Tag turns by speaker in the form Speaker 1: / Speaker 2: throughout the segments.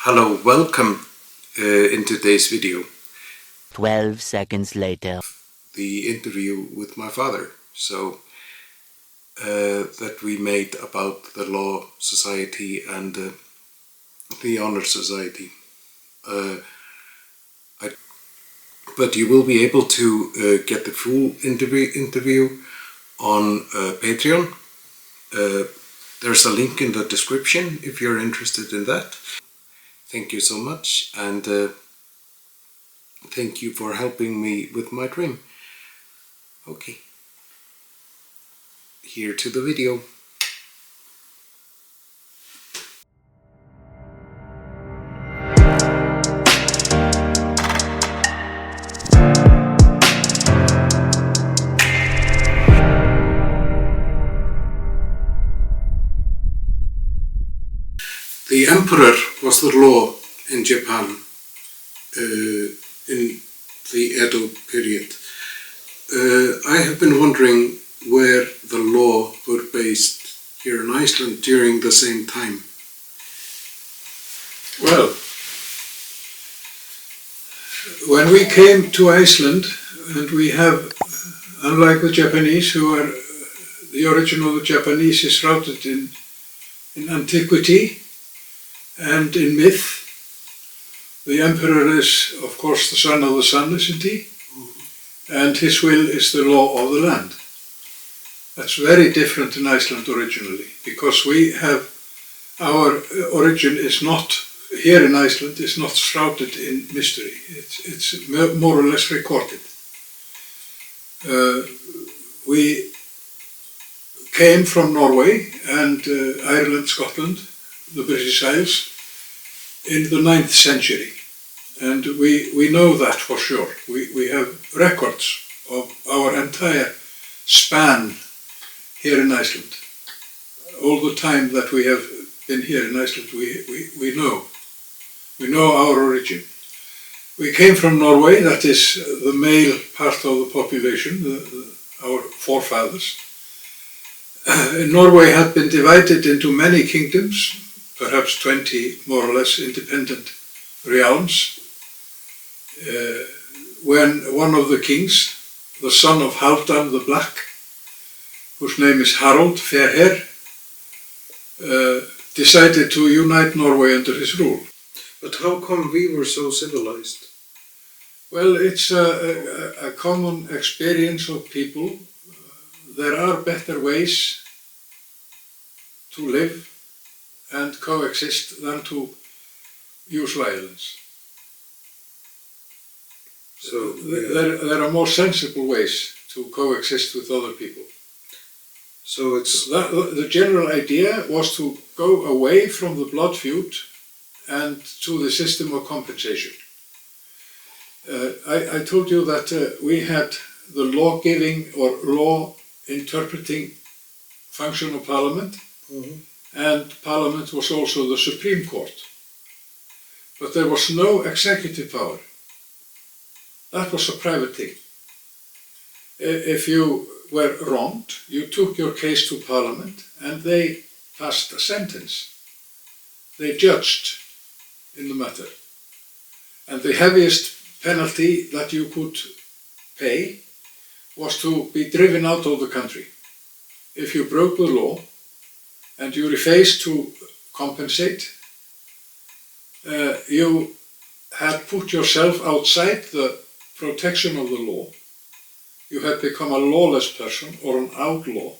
Speaker 1: Hello, welcome in today's video.
Speaker 2: 12 seconds later.
Speaker 1: The interview with my father, that we made about the Law Society and the Honor Society. But you will be able to get the full interview on Patreon. There's a link in the description if you're interested in that. Thank you so much, and thank you for helping me with my dream. Okay, here to the video. The emperor was the law in Japan in the Edo period. I have been wondering where the law were based here in Iceland during the same time.
Speaker 3: Well, when we came to Iceland, and we have, unlike the Japanese, the origin of the Japanese is rooted in antiquity and in myth. The emperor is, of course, the son of the sun, isn't he? And his will is the law of the land. That's very different in Iceland originally, because we have, our origin is not, here in Iceland, is not shrouded in mystery. It's more or less recorded. We came from Norway and Ireland, Scotland, the British Isles, in the 9th century. And we know that for sure. We have records of our entire span here in Iceland. All the time that we have been here in Iceland, we know. We know our origin. We came from Norway, that is the male part of the population, our forefathers. Norway had been divided into many kingdoms, perhaps 20 more or less independent realms. When one of the kings, the son of Halfdan the Black, whose name is Harald Fairhair, decided to unite Norway under his rule.
Speaker 1: But how come we were so civilized?
Speaker 3: Well, it's a common experience of people. There are better ways to live and coexist than to use violence.
Speaker 1: So
Speaker 3: there are more sensible ways to coexist with other people.
Speaker 1: So it's
Speaker 3: the general idea was to go away from the blood feud and to the system of compensation. I told you that we had the law-giving or law-interpreting function of Parliament, and Parliament was also the Supreme Court. But there was no executive power. That was a private thing. If you were wronged, you took your case to Parliament and they passed a sentence. They judged in the matter. And the heaviest penalty that you could pay was to be driven out of the country. If you broke the law and you refused to compensate, you had put yourself outside the protection of the law. You had become a lawless person or an outlaw,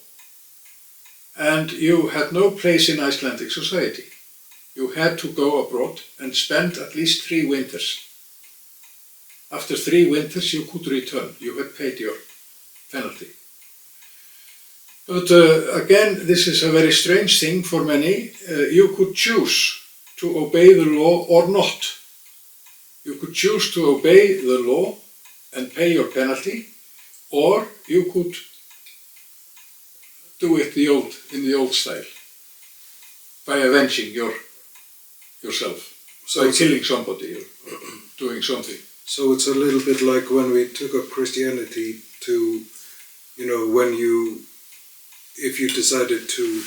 Speaker 3: and you had no place in Icelandic society. You had to go abroad and spend at least 3 winters. After 3 winters you could return. You had paid your penalty. But again, this is a very strange thing for many. You could choose to obey the law or not. You could choose to obey the law and pay your penalty, or you could do it in the old style, by avenging yourself, by killing somebody or doing something.
Speaker 1: So it's a little bit like when we took up Christianity to, if you decided to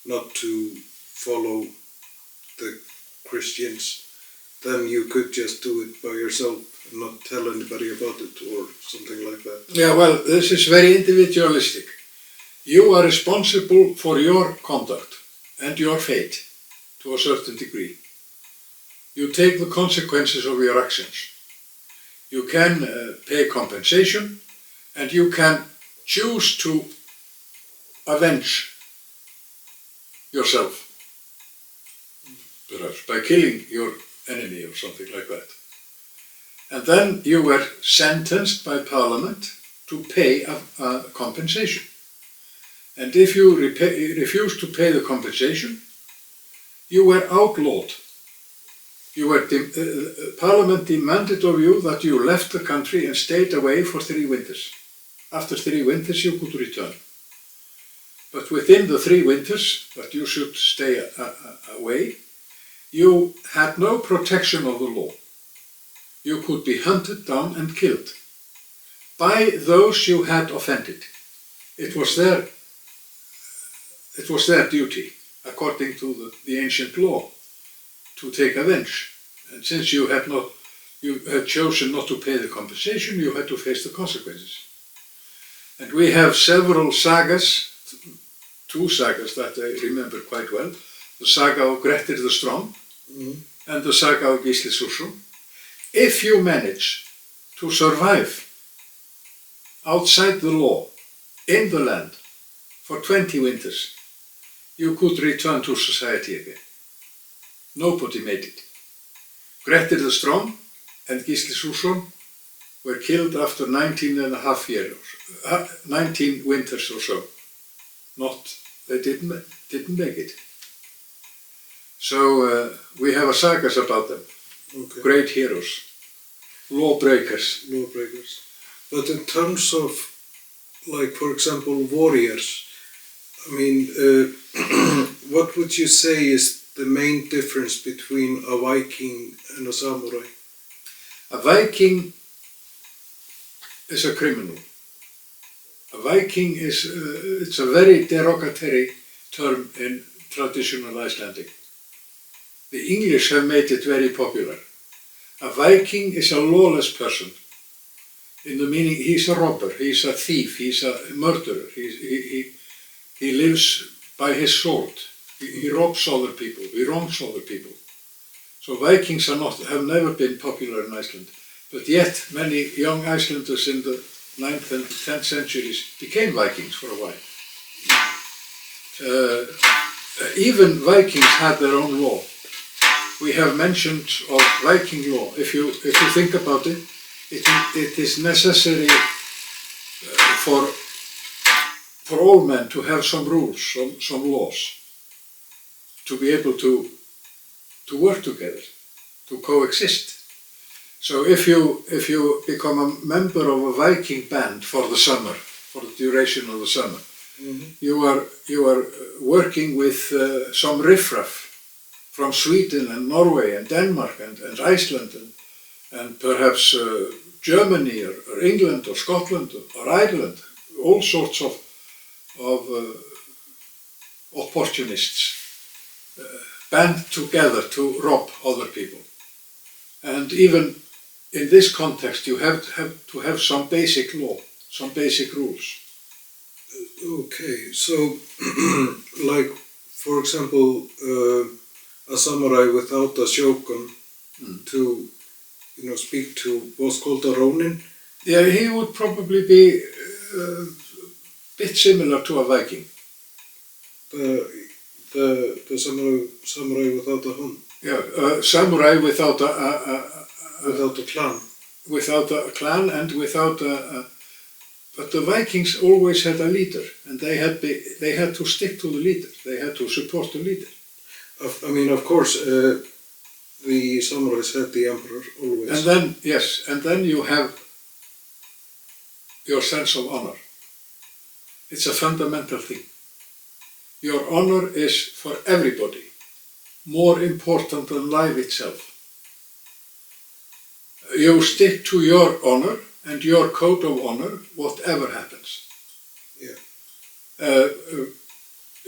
Speaker 1: not to follow the Christians, then you could just do it by yourself and not tell anybody about it or something like that.
Speaker 3: Yeah, well, this is very individualistic. You are responsible for your conduct and your fate to a certain degree. You take the consequences of your actions. You can pay compensation, and you can choose to avenge yourself, perhaps by killing your enemy or something like that. And then you were sentenced by Parliament to pay a compensation. And if you refused to pay the compensation, you were outlawed. Parliament demanded of you that you left the country and stayed away for 3 winters. After 3 winters you could return. But within the 3 winters that you should stay away, you had no protection of the law. You could be hunted down and killed by those you had offended. It was their duty, according to the ancient law, to take revenge. And since you had chosen not to pay the compensation, you had to face the consequences. And we have several sagas, 2 sagas that I remember quite well. The saga of Grettir the Strong and the saga of Gísli Súrsson. If you manage to survive outside the law, in the land, for 20 winters, you could return to society again. Nobody made it. Grettir the Strong and Gísli Súrsson were killed after 19 winters or so. They didn't make it. So we have sagas about them.
Speaker 1: Okay.
Speaker 3: Great heroes, lawbreakers.
Speaker 1: But in terms of, like, for example, warriors, I mean, what would you say is the main difference between a Viking and a samurai?
Speaker 3: A Viking is a criminal. A Viking it's a very derogatory term in traditional Icelandic. The English have made it very popular. A Viking is a lawless person, in the meaning he's a robber, he's a thief, he's a murderer, he lives by his sword, he robs other people, he wrongs other people. So Vikings have never been popular in Iceland, but yet many young Icelanders in the 9th and 10th centuries became Vikings for a while. Even Vikings had their own law. We have mentioned of Viking law. If you think about it, it is necessary for all men to have some rules, some laws, to be able to work together, to coexist. So if you become a member of a Viking band for the summer, for the duration of the summer, you are working with some riffraff from Sweden and Norway and Denmark and Iceland and perhaps Germany or England or Scotland or Ireland, all sorts of opportunists band together to rob other people. And even in this context, you have to have some basic law, some basic rules.
Speaker 1: Okay, so like, for example, a samurai without a shogun to, speak to what's called a ronin.
Speaker 3: Yeah, he would probably be a bit similar to a Viking.
Speaker 1: The samurai without a home.
Speaker 3: Yeah, samurai without
Speaker 1: without a clan.
Speaker 3: Without a clan and without but the Vikings always had a leader, and they had to stick to the leader. They had to support the leader.
Speaker 1: I mean, of course, the samurais had the emperor always.
Speaker 3: And then you have your sense of honor. It's a fundamental thing. Your honor is for everybody more important than life itself. You stick to your honor and your code of honor, whatever happens.
Speaker 1: Yeah.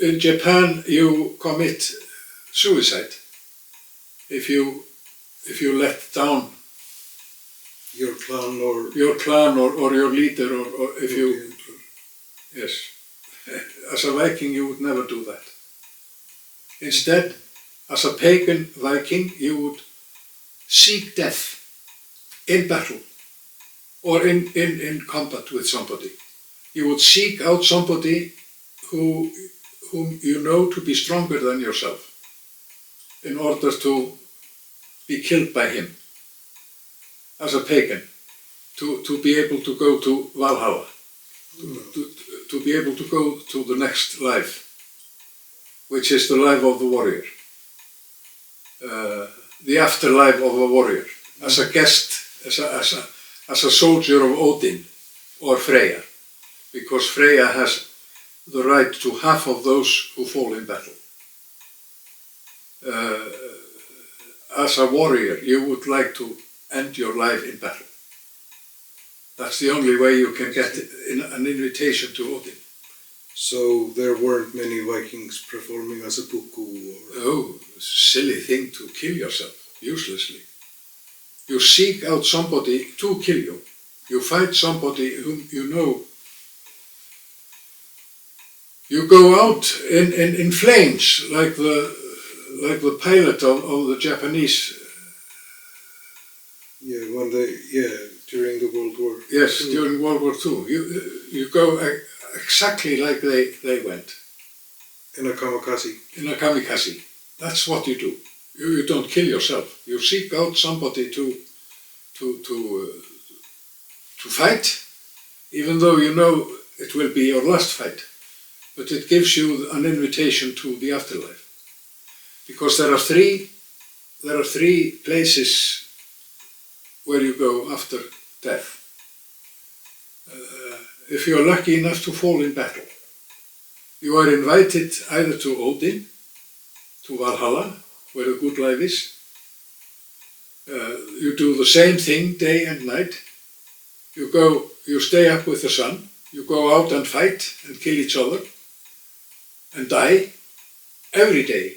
Speaker 3: In Japan, you commit suicide if you let down
Speaker 1: your clan or
Speaker 3: your leader, or if you, yes, as a Viking you would never do that. Instead, as a pagan Viking, you would seek death in battle or in combat with somebody. You would seek out somebody whom you know to be stronger than yourself in order to be killed by him as a pagan, to be able to go to Valhalla, to be able to go to the next life, which is the life of the warrior, the afterlife of a warrior, as a guest, as a soldier of Odin or Freyja, because Freyja has the right to half of those who fall in battle. As a warrior, you would like to end your life in battle. That's the only way you can get an invitation to Odin.
Speaker 1: So there weren't many Vikings performing as a puku or...
Speaker 3: Oh, silly thing to kill yourself, uselessly. You seek out somebody to kill you. You fight somebody whom you know. You go out in flames like the pilot of the Japanese.
Speaker 1: During the World War.
Speaker 3: Yes, during World War II. You go exactly like they went.
Speaker 1: In a kamikaze.
Speaker 3: In a kamikaze. That's what you do. You don't kill yourself. You seek out somebody to fight, even though you know it will be your last fight. But it gives you an invitation to the afterlife. Because there are three places where you go after death. If you are lucky enough to fall in battle, you are invited either to Odin, to Valhalla, where the good life is. You do the same thing day and night. You stay up with the sun, you go out and fight and kill each other and die every day.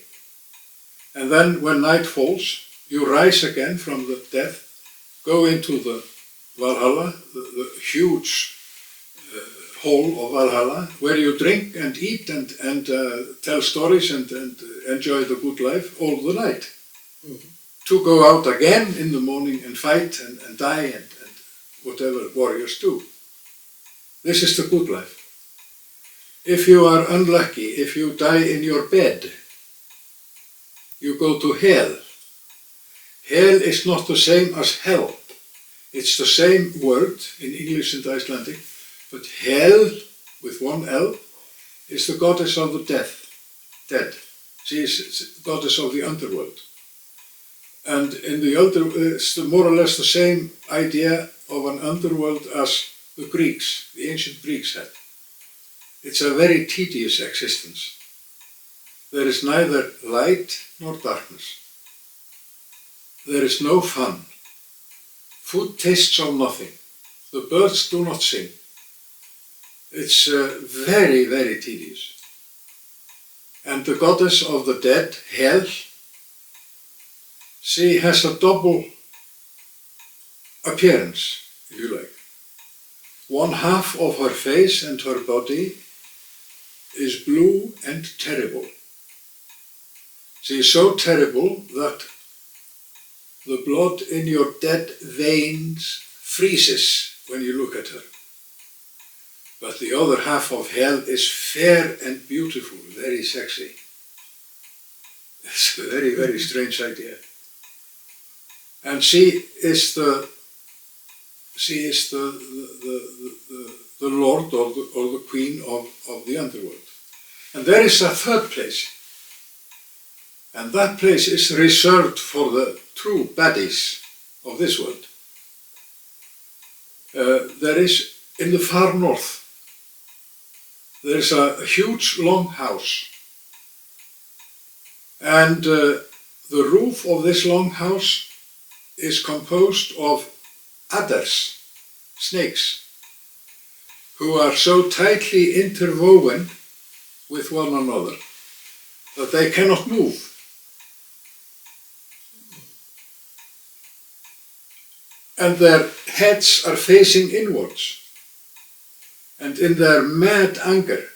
Speaker 3: And then when night falls, you rise again from the death, go into the Valhalla, the huge hall of Valhalla, where you drink and eat and tell stories and enjoy the good life all the night. Mm-hmm. To go out again in the morning and fight and die and whatever warriors do. This is the good life. If you are unlucky, if you die in your bed, you go to hell. Hell is not the same as hell. It's the same word in English and Icelandic, but hell, with one L, is the goddess of the dead. She is the goddess of the underworld. And in the it's more or less the same idea of an underworld as the Greeks, the ancient Greeks had. It's a very tedious existence. There is neither light nor darkness. There is no fun. Food tastes of nothing. The birds do not sing. It's very, very tedious. And the goddess of the dead, Hel, she has a double appearance, if you like. One half of her face and her body is blue and terrible. She is so terrible that the blood in your dead veins freezes when you look at her. But the other half of Hel is fair and beautiful, very sexy. It's a very, very strange idea. And she is the lord or the queen of the underworld. And there is a third place. And that place is reserved for the true baddies of this world. There is, in the far north, there is a huge long house. And the roof of this long house is composed of adders, snakes, who are so tightly interwoven with one another that they cannot move. and their heads are facing inwards. And in their mad anger,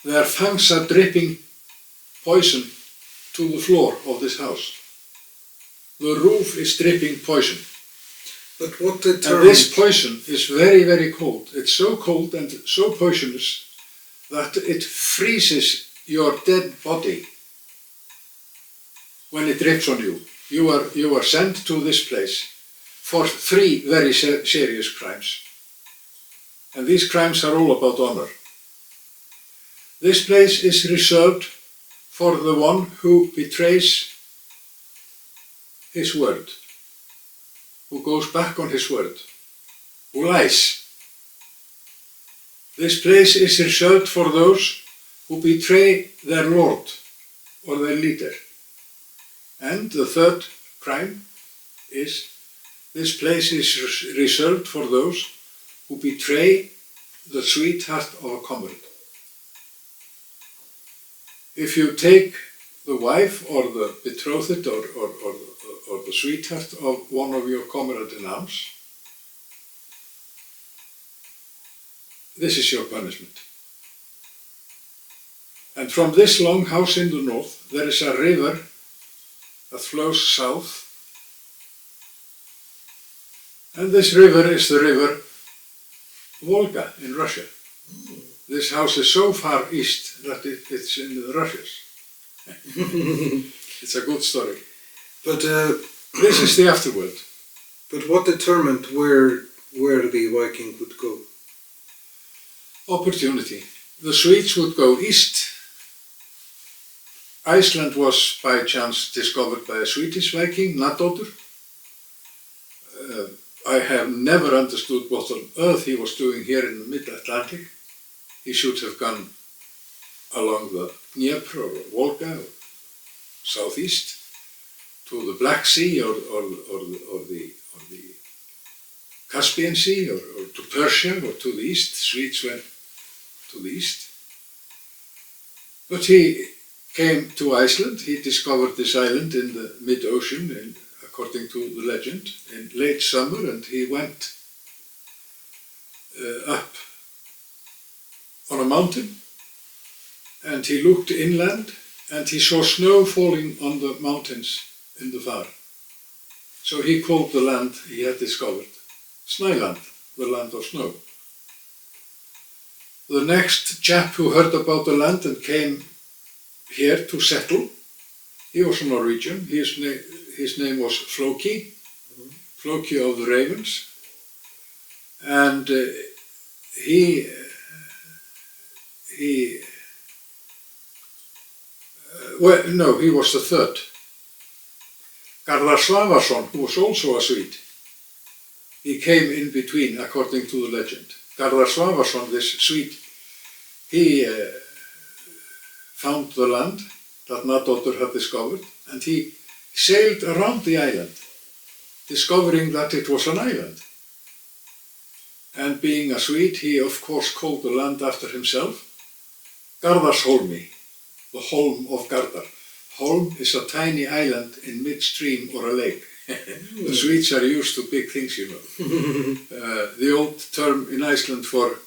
Speaker 3: their fangs are dripping poison to the floor of this house. The roof is dripping poison.
Speaker 1: But what determines...
Speaker 3: And this poison is very, very cold. It's so cold and so poisonous that it freezes your dead body when it drips on you. You are sent to this place for 3 very serious crimes. And these crimes are all about honor. This place is reserved for the one who betrays his word, who goes back on his word, who lies. This place is reserved for those who betray their Lord or their leader. And the third crime is this place is reserved for those who betray the sweetheart of a comrade. If you take the wife or the betrothed or the sweetheart of one of your comrades in arms, this is your punishment. And from this long house in the north, there is a river that flows south. And this river is the river Volga in Russia. This house is so far east that it's in the Russias. It's a good story.
Speaker 1: But
Speaker 3: this is the afterword.
Speaker 1: But what determined where the Viking would go?
Speaker 3: Opportunity. The Swedes would go east. Iceland was by chance discovered by a Swedish Viking, Nadodr. I have never understood what on earth he was doing here in the mid-Atlantic. He should have gone along the Dnieper or Volga or southeast to the Black Sea or the Caspian Sea or to Persia or to the east. Swedes went to the east. But he came to Iceland. He discovered this island in the mid-ocean, according to the legend, in late summer, and he went up on a mountain, and he looked inland, and he saw snow falling on the mountains in the far. So he called the land he had discovered Snæland, the land of snow. The next chap who heard about the land and came here to settle, he was a Norwegian. His name was Floki, Floki of the Ravens, and he was the third. Garðar Svavarsson, who was also a Swede, he came in between, according to the legend. Garðar Svavarsson, this Swede, he found the land that Nadodr had discovered, and he sailed around the island, discovering that it was an island. And being a Swede, he of course called the land after himself, Garðarsholmi, the Holm of Gardar. Holm is a tiny island in midstream or a lake. The Swedes are used to big things, you know. The old term in Iceland for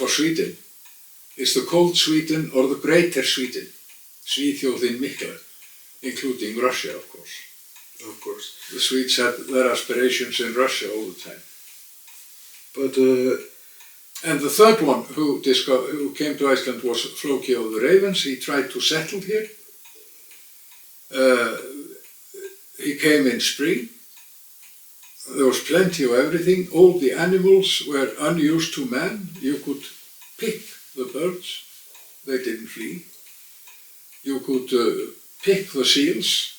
Speaker 3: Sweden is the cold Sweden or the greater Sweden, Svíþjóðin mikla, including Russia, of course.
Speaker 1: Of course.
Speaker 3: The Swedes had their aspirations in Russia all the time.
Speaker 1: But
Speaker 3: and the third one who came to Iceland was Floki of the Ravens. He tried to settle here. He came in spring. There was plenty of everything. All the animals were unused to man. You could pick the birds. They didn't flee. You could pick the seals.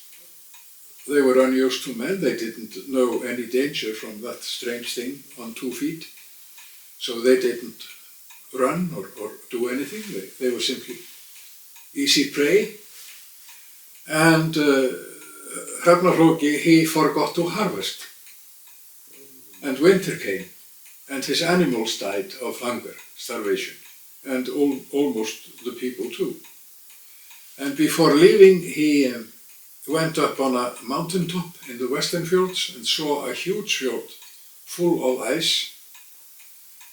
Speaker 3: They were unused to men. They didn't know any danger from that strange thing on 2 feet. So they didn't run or do anything. They were simply easy prey. And Hrafnarhróki, he forgot to harvest. And winter came, and his animals died of hunger, starvation, and almost the people too. And before leaving, he went up on a mountaintop in the western fjords and saw a huge fjord full of ice.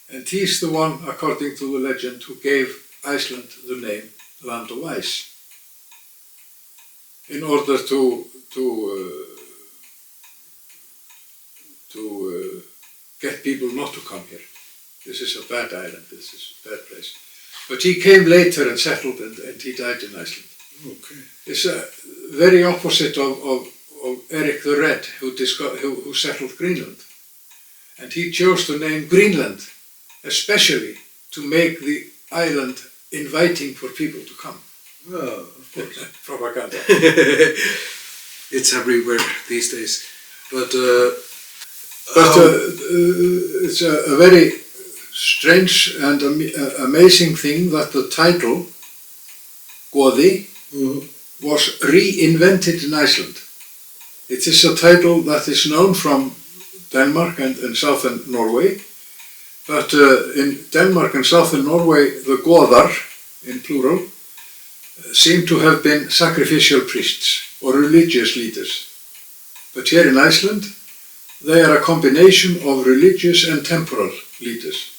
Speaker 3: And he's the one, according to the legend, who gave Iceland the name Land of Ice, in order to get people not to come here. This is a bad island, this is a bad place. But he came later and settled, and he died in Iceland.
Speaker 1: Okay.
Speaker 3: It's very opposite of Eric the Red, who settled Greenland. And he chose the name Greenland, especially to make the island inviting for people to come.
Speaker 1: Well, of course.
Speaker 3: Propaganda.
Speaker 1: It's everywhere these days. But
Speaker 3: it's a very strange and amazing thing that the title, Goði, was reinvented in Iceland. It is a title that is known from Denmark and southern Norway, but in Denmark and southern Norway, the Goðar, in plural, seem to have been sacrificial priests or religious leaders. But here in Iceland, they are a combination of religious and temporal leaders.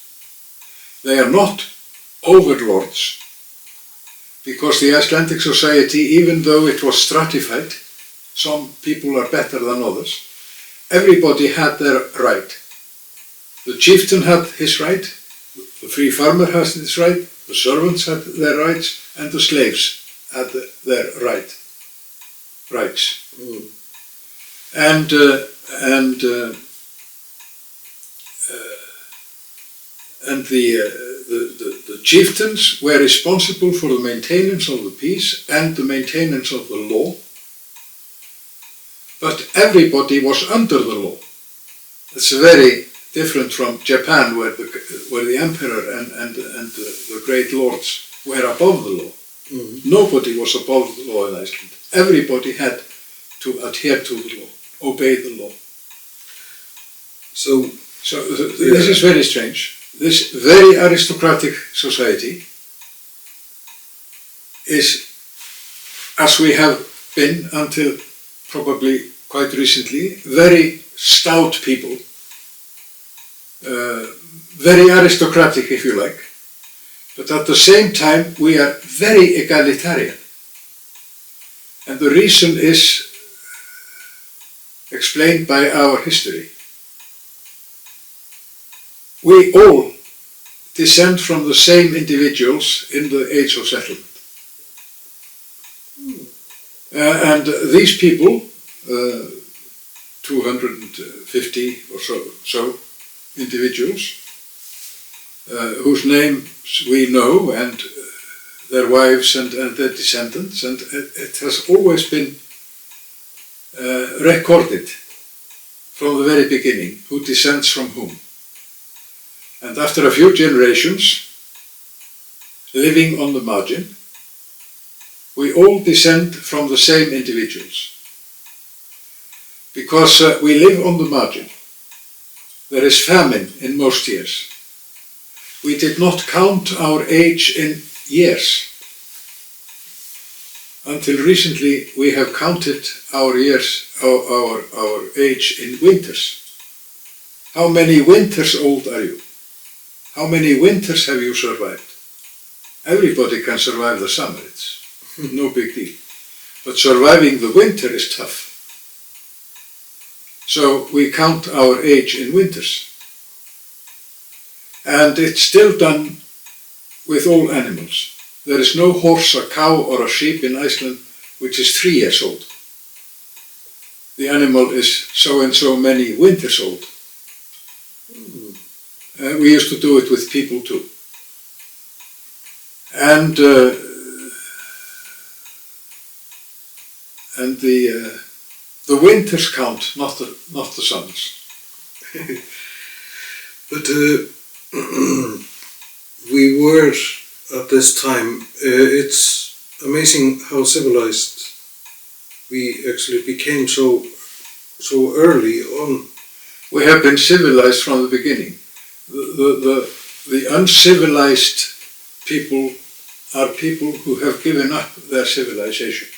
Speaker 3: They are not overlords, because the Icelandic society, even though it was stratified, some people are better than others, everybody had their right. The chieftain had his right, the free farmer has his right, the servants had their rights, and the slaves had their rights. And the chieftains were responsible for the maintenance of the peace and the maintenance of the law, but everybody was under the law. It's very different from Japan, where the emperor and the great lords were above the law. Nobody was above the law in Iceland. Everybody had to adhere to the law, obey the law. So this is very strange. This very aristocratic society is, as we have been until probably quite recently, very stout people, very aristocratic if you like, but at the same time we are very egalitarian. And the reason is explained by our history. We all descend from the same individuals in the age of settlement. And these people, 250 or so individuals, whose names we know, and their wives and their descendants, and it has always been recorded from the very beginning who descends from whom. And after a few generations, living on the margin, we all descend from the same individuals. Because we live on the margin. There is famine in most years. We did not count our age in years. Until recently, we have counted our years, our age in winters. How many winters old are you? How many winters have you survived? Everybody can survive the summer, it's no big deal. But surviving the winter is tough. So we count our age in winters. And it's still done with all animals. There is no horse, a cow or a sheep in Iceland which is 3 years old. The animal is so and so many winters old. We used to do it with people too. And the winters count, not the summers.
Speaker 1: But we were at this time, it's amazing how civilized we actually became so early on.
Speaker 3: We have been civilized from the beginning. The uncivilized people are people who have given up their civilization.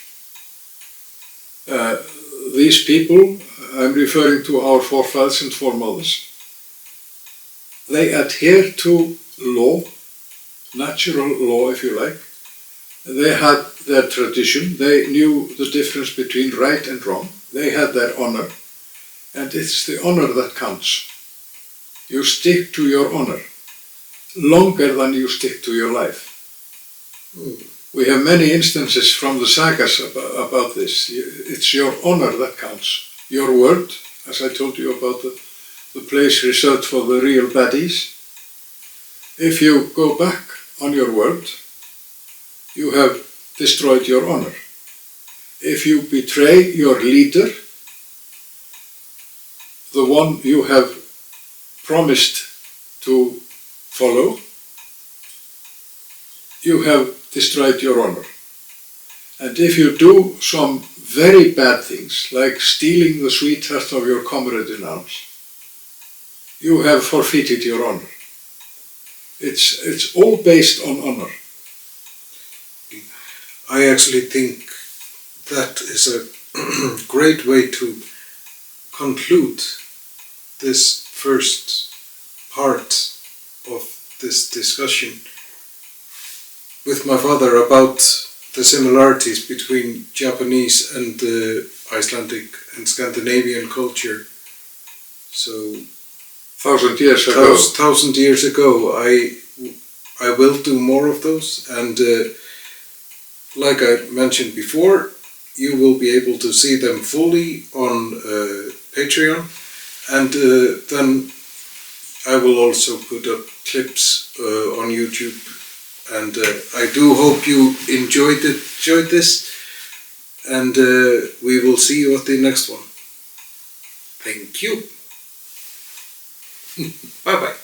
Speaker 3: These people, I'm referring to our forefathers and foremothers, they adhere to law, natural law if you like. They had their tradition, they knew the difference between right and wrong, they had their honor, and it's the honor that counts. You stick to your honor longer than you stick to your life. We have many instances from the sagas about this. It's your honor that counts. Your word, as I told you about the place reserved for the real baddies. If you go back on your word, you have destroyed your honor. If you betray your leader, the one you have promised to follow, you have destroyed your honor. And if you do some very bad things, like stealing the sweetheart of your comrade in arms, you have forfeited your honor. It's all based on honor.
Speaker 1: I actually think that is a great way to conclude this first part of this discussion with my father about the similarities between Japanese and Icelandic and Scandinavian culture. So
Speaker 3: 1,000 years ago.
Speaker 1: 1,000 years ago, I will do more of those, and like I mentioned before, you will be able to see them fully on Patreon, and then I will also put up clips on YouTube, and I do hope you enjoyed this, and we will see you at the next one. Thank you. Bye bye.